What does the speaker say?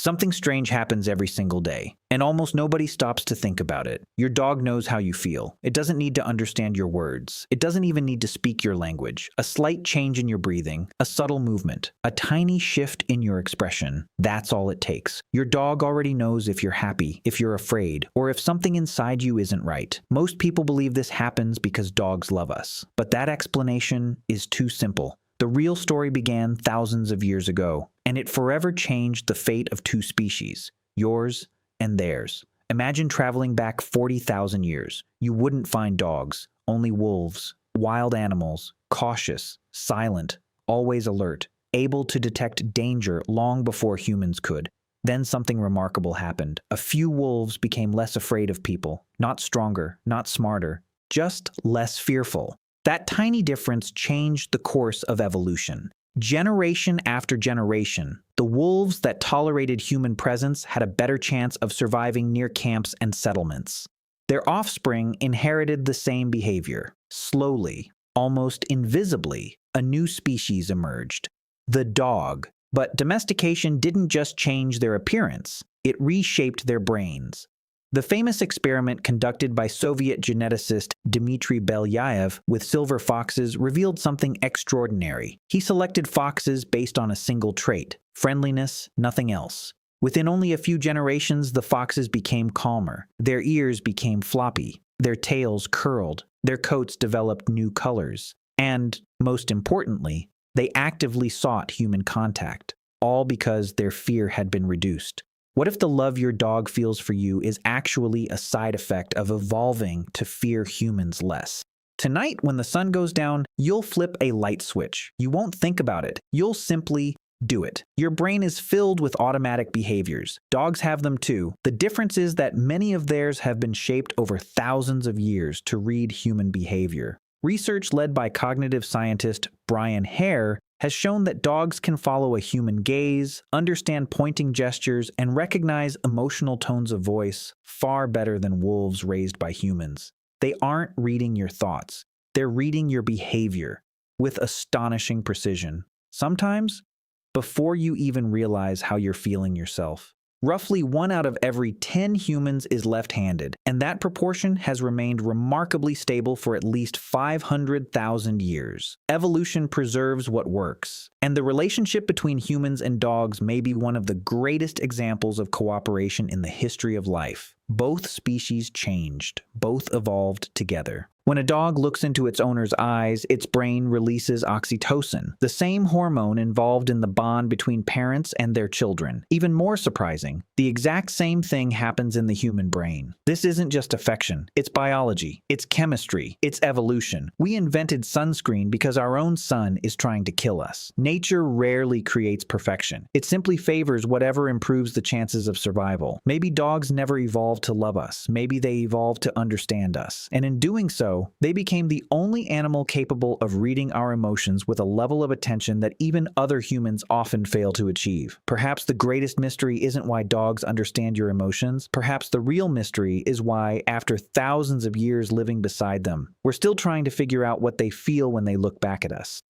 Something strange happens every single day, and almost nobody stops to think about it. Your dog knows how you feel. It doesn't need to understand your words. It doesn't even need to speak your language. A slight change in your breathing, a subtle movement, a tiny shift in your expression, that's all it takes. Your dog already knows if you're happy, if you're afraid, or if something inside you isn't right. Most people believe this happens because dogs love us, but that explanation is too simple. The real story began thousands of years ago, and it forever changed the fate of two species, yours and theirs. Imagine traveling back 40,000 years. You wouldn't find dogs, only wolves, wild animals, cautious, silent, always alert, able to detect danger long before humans could. Then something remarkable happened. A few wolves became less afraid of people, not stronger, not smarter, just less fearful. That tiny difference changed the course of evolution. Generation after generation, the wolves that tolerated human presence had a better chance of surviving near camps and settlements. Their offspring inherited the same behavior. Slowly, almost invisibly, a new species emerged, the dog. But domestication didn't just change their appearance, it reshaped their brains. The famous experiment conducted by Soviet geneticist Dmitry Belyaev with silver foxes revealed something extraordinary. He selected foxes based on a single trait, friendliness, nothing else. Within only a few generations, the foxes became calmer. Their ears became floppy, their tails curled, their coats developed new colors, and, most importantly, they actively sought human contact, all because their fear had been reduced. What if the love your dog feels for you is actually a side effect of evolving to fear humans less? Tonight, when the sun goes down, you'll flip a light switch. You won't think about it. You'll simply do it. Your brain is filled with automatic behaviors. Dogs have them too. The difference is that many of theirs have been shaped over thousands of years to read human behavior. Research led by cognitive scientist Brian Hare has shown that dogs can follow a human gaze, understand pointing gestures, and recognize emotional tones of voice far better than wolves raised by humans. They aren't reading your thoughts. They're reading your behavior with astonishing precision, sometimes before you even realize how you're feeling yourself. Roughly 1 out of every 10 humans is left-handed, and that proportion has remained remarkably stable for at least 500,000 years. Evolution preserves what works, and the relationship between humans and dogs may be one of the greatest examples of cooperation in the history of life. Both species changed, both evolved together. When a dog looks into its owner's eyes, its brain releases oxytocin, the same hormone involved in the bond between parents and their children. Even more surprising, the exact same thing happens in the human brain. This isn't just affection, it's biology, it's chemistry, it's evolution. We invented sunscreen because our own sun is trying to kill us. Nature rarely creates perfection. It simply favors whatever improves the chances of survival. Maybe dogs never evolved to love us. Maybe they evolved to understand us. And in doing so, they became the only animal capable of reading our emotions with a level of attention that even other humans often fail to achieve. Perhaps the greatest mystery isn't why dogs understand your emotions. Perhaps the real mystery is why, after thousands of years living beside them, we're still trying to figure out what they feel when they look back at us.